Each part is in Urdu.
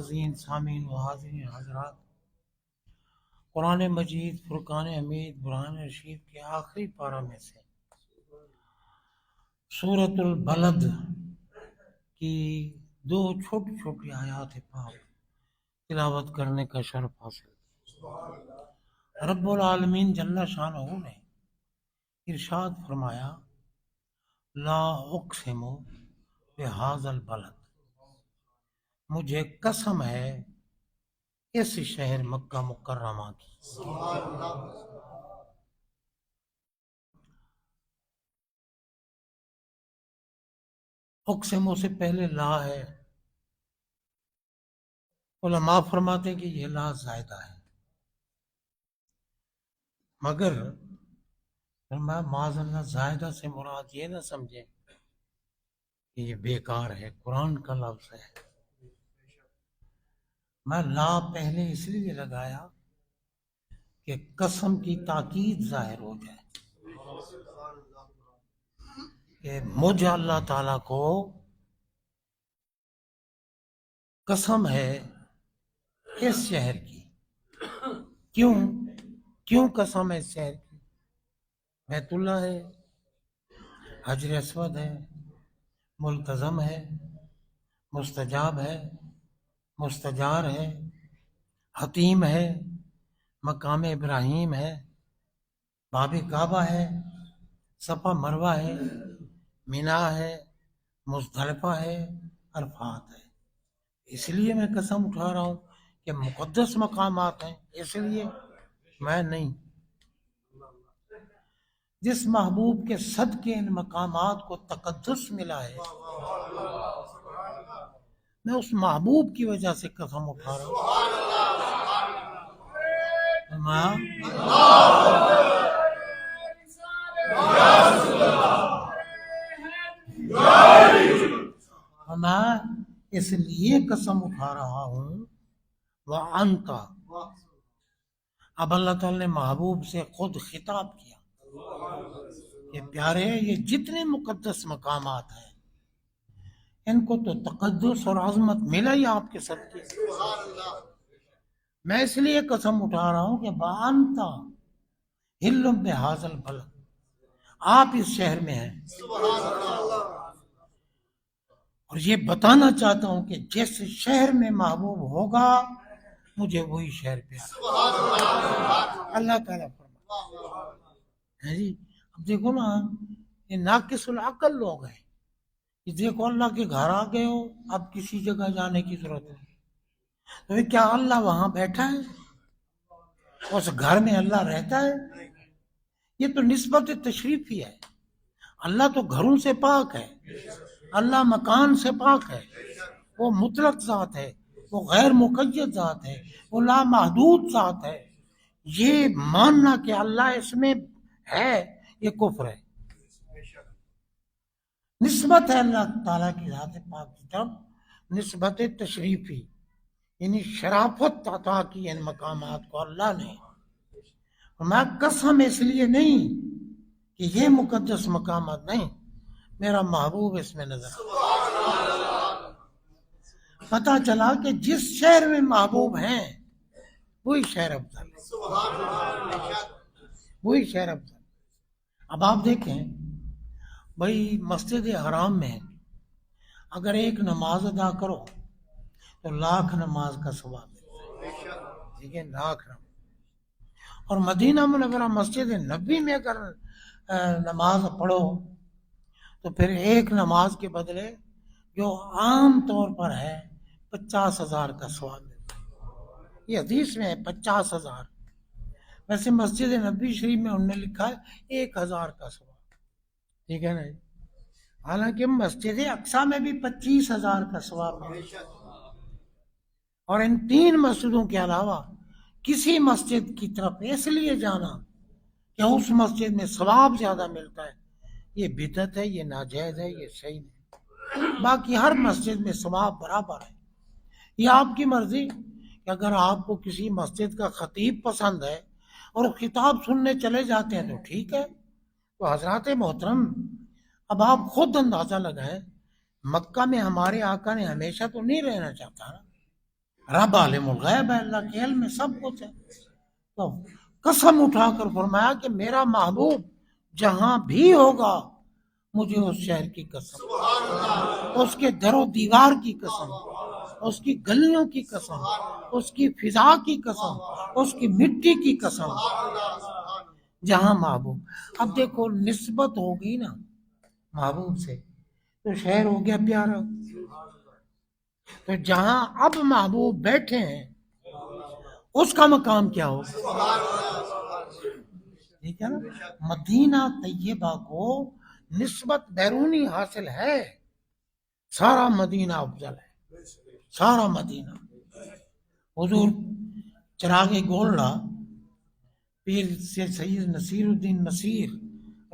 ناظرین سامعین و حاضرین حضرات، قرآن مجید فرقان حمید برہان رشید کے آخری پارہ میں سے سورۃ البلد کی دو چھوٹی چھوٹی آیات پاک تلاوت کرنے کا شرف حاصل۔ رب العالمین جل شانہ نے ارشاد فرمایا، لا اقسم بہذا البلد، مجھے قسم ہے اس شہر مکہ مکرمہ کی۔ اقسموں سے پہلے لا ہے، علماء فرماتے ہیں کہ یہ لا زائدہ ہے، مگر معاذ اللہ زائدہ سے مراد یہ نہ سمجھیں کہ یہ بیکار ہے، قرآن کا لفظ ہے۔ میں لا پہلے اس لیے لگایا کہ قسم کی تاکید ظاہر ہو جائے کہ مجھے اللہ تعالیٰ کو قسم ہے اس شہر کی۔ کیوں قسم ہے اس شہر کی؟ بیت اللہ ہے، حجر اسود ہے، ملتزم ہے، مستجاب ہے، مستجار ہے، حتیم ہے، مقام ابراہیم ہے، باب کعبہ ہے، صفا مروہ ہے، مینا ہے، مزدلفہ ہے، عرفات ہے۔ اس لیے میں قسم اٹھا رہا ہوں کہ مقدس مقامات ہیں، اس لیے میں نہیں۔ جس محبوب کے صدقے ان مقامات کو تقدس ملا ہے، میں اس محبوب کی وجہ سے قسم اٹھا رہا ہوں۔ میں اس لیے قسم اٹھا رہا ہوں وَأَنْتَ، اب اللہ تعالیٰ نے محبوب سے خود خطاب کیا کہ پیارے یہ جتنے مقدس مقامات ہیں ان کو تو تقدس اور عظمت ملا ہی آپ کے صدقے سے۔ میں اس لیے قسم اٹھا رہا ہوں کہ وَأَنْتَ حِلٌّ بِهَذَا الْبَلَدِ، آپ اس شہر میں ہیں، اور یہ بتانا چاہتا ہوں کہ جس شہر میں محبوب ہوگا مجھے وہی شہر پیارا۔ اللہ تعالیٰ فرماتا ہے جی، اب دیکھو نا، یہ ناقص العقل لوگ ہیں، کہ دیکھو اللہ کے گھر آ گئے ہو، اب کسی جگہ جانے کی ضرورت نہیں۔ تو کیا اللہ وہاں بیٹھا ہے؟ اس گھر میں اللہ رہتا ہے؟ یہ تو نسبت تشریفی ہے۔ اللہ تو گھروں سے پاک ہے، اللہ مکان سے پاک ہے، وہ مطلق ذات ہے، وہ غیر مقید ذات ہے، وہ لامحدود ذات ہے۔ یہ ماننا کہ اللہ اس میں ہے یہ کفر ہے۔ نسبت ہے اللہ تعالیٰ کی ذات پاک کی طرف، نسبت تشریفی، یعنی شرافت عطا کی ان مقامات کو اللہ نے۔ میں قسم اس لیے نہیں کہ یہ مقدس مقامات نہیں، میرا محبوب اس میں نظر پتہ چلا کہ جس شہر میں محبوب ہیں وہی شہر افضل ہے، وہی شہر افضل۔ اب آپ دیکھیں بھائی، مسجد حرام میں اگر ایک نماز ادا کرو تو 1,00,000 نماز کا ثواب ہے، ٹھیک ہے، 1,00,000 نماز۔ اور مدینہ منورہ مسجد نبی میں اگر نماز پڑھو تو پھر ایک نماز کے بدلے جو عام طور پر ہے 50,000 کا ثواب ملتا ہے۔ یہ حدیث میں ہے 50,000، ویسے مسجد نبی شریف میں انہوں نے لکھا ہے 1,000 کا ثواب، ٹھیک ہے نا جی؟ حالانکہ مسجد اقصیٰ میں بھی 25,000 کا ثواب ملتا ہے۔ اور ان 3 مسجدوں کے علاوہ کسی مسجد کی طرف اس لیے جانا کہ اس مسجد میں ثواب زیادہ ملتا ہے، یہ بدعت ہے، یہ ناجائز ہے، یہ صحیح نہیں۔ باقی ہر مسجد میں ثواب برابر ہے۔ یہ آپ کی مرضی کہ اگر آپ کو کسی مسجد کا خطیب پسند ہے اور خطاب سننے چلے جاتے ہیں تو ٹھیک ہے۔ تو حضرات محترم، اب آپ خود اندازہ لگائیں، مکہ میں ہمارے آقا نے ہمیشہ تو نہیں رہنا چاہتا نا، رب عالم الغیب ہے، اللہ کے علم میں سب کچھ ہے۔ تو قسم اٹھا کر فرمایا کہ میرا محبوب جہاں بھی ہوگا، مجھے اس شہر کی قسم، اس کے در و دیوار کی قسم، اس کی گلیوں کی قسم، اس کی فضا کی قسم، اس کی مٹی کی قسم، جہاں محبوب۔ اب دیکھو نسبت ہوگی نا محبوب سے تو شہر ہو گیا پیارا۔ تو جہاں اب محبوب بیٹھے ہیں اس کا مقام کیا ہوگا؟ ٹھیک ہے نا؟ مدینہ طیبہ کو نسبت بیرونی حاصل ہے، سارا مدینہ افضل ہے، سارا مدینہ۔ حضور چراغ گولڑا پیر سے سید نصیر الدین نصیر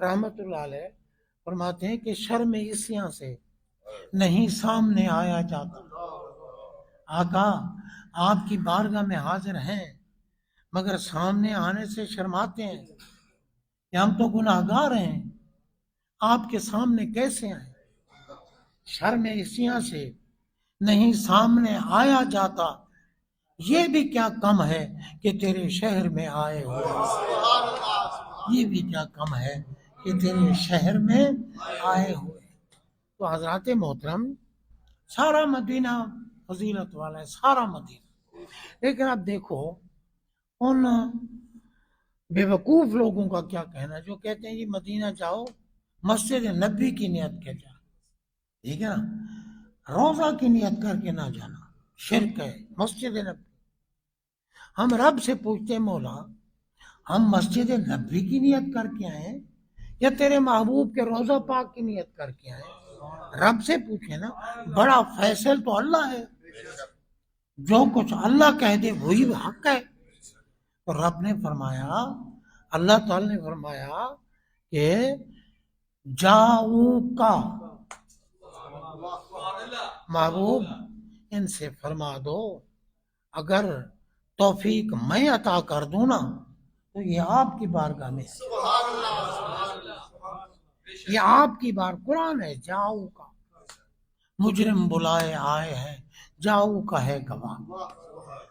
رحمت اللہ علیہ فرماتے ہیں کہ شرم عیسیاں سے نہیں سامنے آیا جاتا۔ آقا آپ کی بارگاہ میں حاضر ہیں مگر سامنے آنے سے شرماتے ہیں کہ ہم تو گناہگار ہیں، آپ کے سامنے کیسے آئیں؟ شرم عیسیاں سے نہیں سامنے آیا جاتا، یہ بھی کیا کم ہے کہ تیرے شہر میں آئے ہوئے، یہ بھی کیا کم ہے کہ تیرے شہر میں آئے ہوئے۔ تو حضرات محترم سارا مدینہ فضیلت والا ہے، سارا مدینہ۔ لیکن اب دیکھو ان بیوقوف لوگوں کا کیا کہنا ہے جو کہتے ہیں یہ مدینہ جاؤ مسجد نبی کی نیت کے جا، ٹھیک ہے نا، روزہ کی نیت کر کے نہ جانا، شرک ہے۔ مسجد نبی ہم رب سے پوچھتے مولا ہم مسجد نبی کی نیت کر کے آئیں یا تیرے محبوب کے روزہ پاک کی نیت کر کے آئیں؟ رب سے پوچھے نا، بڑا فیصل تو اللہ ہے، جو کچھ اللہ کہہ دے وہی حق ہے۔ تو رب نے فرمایا، اللہ تعالی نے فرمایا کہ جاؤ کا محبوب ان سے فرما دو اگر توفیق میں عطا کر دوں نا تو یہ آپ کی بارگاہ میں ہے، یہ آپ کی بار قرآن ہے۔ جاؤ کا مجرم بلائے آئے ہیں، جاؤ کا ہے گواہ۔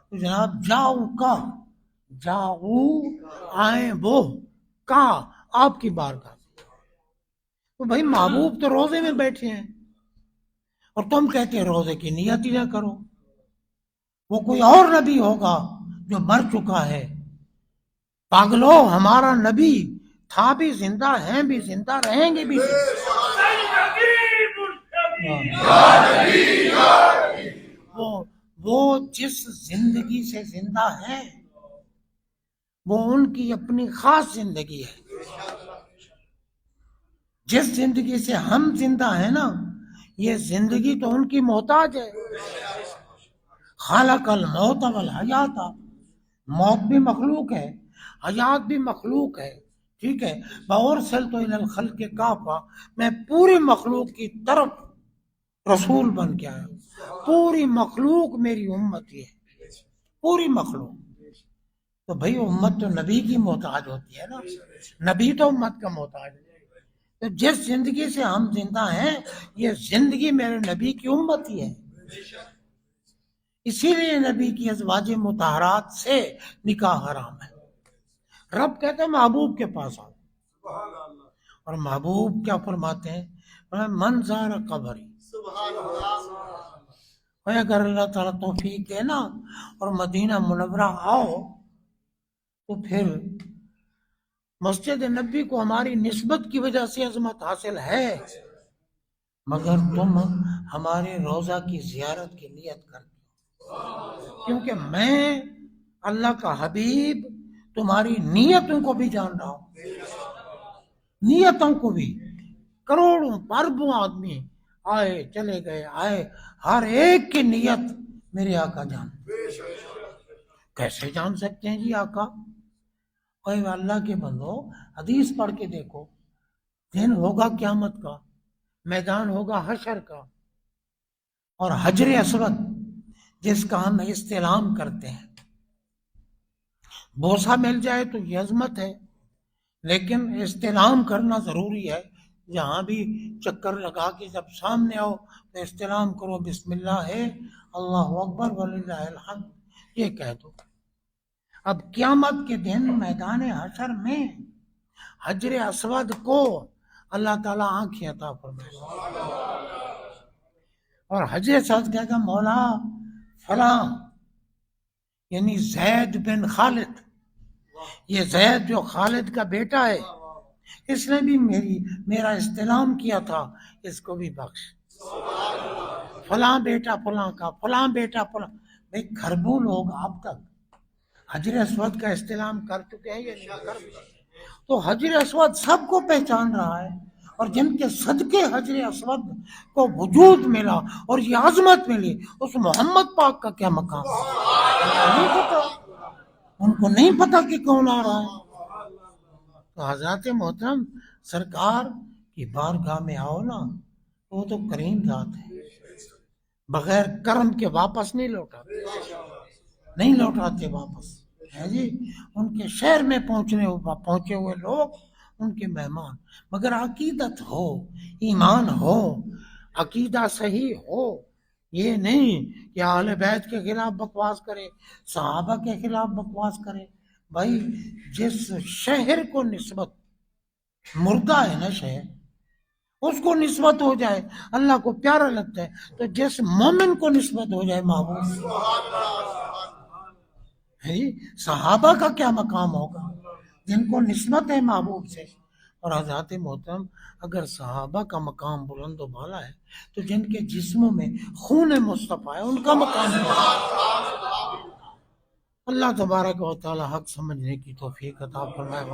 تو جناب جاؤ کا، جاؤ آئے وہ کا آپ کی بارگاہ میں۔ تو بھائی محبوب تو روزے میں بیٹھے ہیں اور تم کہتے ہیں روزے کی نیت ہی نہ کرو۔ وہ کوئی اور نبی ہوگا جو مر چکا ہے۔ پاگلو ہمارا نبی تھا بھی زندہ، ہیں بھی زندہ، رہیں گے بھی وہ جس زندگی سے زندہ ہیں وہ ان کی اپنی خاص زندگی ہے۔ جس زندگی سے ہم زندہ ہیں نا یہ زندگی تو ان کی محتاج ہے۔ خالق الموت والحیات، موت بھی مخلوق ہے، حیات بھی مخلوق ہے، ٹھیک ہے۔ وَأُرْسِلْتُ إِلَى الْخَلْقِ كَافَّةً، میں پوری مخلوق کی طرف رسول بن کے آیا ہوں۔ پوری مخلوق میری امت ہی ہے، پوری مخلوق۔ تو بھئی امت تو نبی کی محتاج ہوتی ہے نا، نبی تو امت کا محتاج ہے۔ تو جس زندگی سے ہم زندہ ہیں یہ زندگی میرے نبی کی امت ہی ہے۔ اسی لیے نبی کی ازواج مطہرات سے نکاح حرام ہے۔ رب کہتے ہیں محبوب کے پاس آؤ، اور محبوب کیا فرماتے ہیں؟ من زار قبری، اور اگر اللہ تعالیٰ توفیق دے نا اور مدینہ منورہ آؤ تو پھر مسجد نبی کو ہماری نسبت کی وجہ سے عظمت حاصل ہے، مگر تم ہمارے روزہ کی زیارت کی نیت کرتے ہو، کیونکہ میں اللہ کا حبیب تمہاری نیتوں کو بھی جان رہا ہوں، نیتوں کو بھی۔ کروڑوں اربوں آدمی آئے چلے گئے، آئے، ہر ایک کی نیت میرے آقا جان۔ کیسے جان سکتے ہیں جی آقا؟ اے اللہ کے بندو حدیث پڑھ کے دیکھو، دن ہوگا قیامت کا، میدان ہوگا حشر کا، اور حجر اسود جس کا ہم استلام کرتے ہیں، بوسہ مل جائے تو یہ عظمت ہے، لیکن استلام کرنا ضروری ہے، جہاں بھی چکر لگا کے جب سامنے آؤ تو استلام کرو، بسم اللہ ہے، اللہ اکبر وللہ الحمد، یہ کہہ دو۔ اب قیامت کے دن میدان حشر میں حجر اسود کو اللہ تعالیٰ آنکھیں عطا فرمائے گا، اور حجر اسود کہے گا مولا فلاں، یعنی زید بن خالد، یہ زید جو خالد کا بیٹا ہے، اس نے بھی میرا استلام کیا تھا، اس کو بھی بخش، فلاں بیٹا فلاں کا، فلاں بیٹا فلاں۔ بھئی گھربو لوگ اب تک حجر اسود کا استلام کر چکے ہیں یا نہیں کر چکے؟ تو حجر اسود سب کو پہچان رہا ہے، اور جن کے صدقے حجر اسود کو وجود ملا اور یہ عظمت ملی، اس محمد پاک کا کیا مقام ہے؟ نہیں پتا، ان کو نہیں پتا کہ کون آ رہا ہے۔ تو حضرات محترم سرکار کی بارگاہ میں آؤ نا، وہ تو کریم ذات ہے، بغیر کرم کے واپس نہیں لوٹاتے، نہیں لوٹاتے واپس ہے جی۔ ان کے شہر میں پہنچے ہوئے لوگ ان کے مہمان، مگر عقیدت ہو، ایمان ہو، عقیدہ صحیح ہو، یہ نہیں کہ اہل بیت کے خلاف بکواس کرے، صحابہ کے خلاف بکواس کرے۔ بھائی جس شہر کو نسبت، مردہ ہے نا شہر، اس کو نسبت ہو جائے اللہ کو پیارا لگتا ہے، تو جس مومن کو نسبت ہو جائے محبوب، صحابہ کا کیا مقام ہوگا جن کو نسبت ہے محبوب سے۔ اور حضرات محترم اگر صحابہ کا مقام بلند و بالا ہے تو جن کے جسموں میں خون مصطفیٰ ہے ان کا مقام ہے۔ اللہ تبارک و تعالی حق سمجھنے کی توفیق عطا فرمائے۔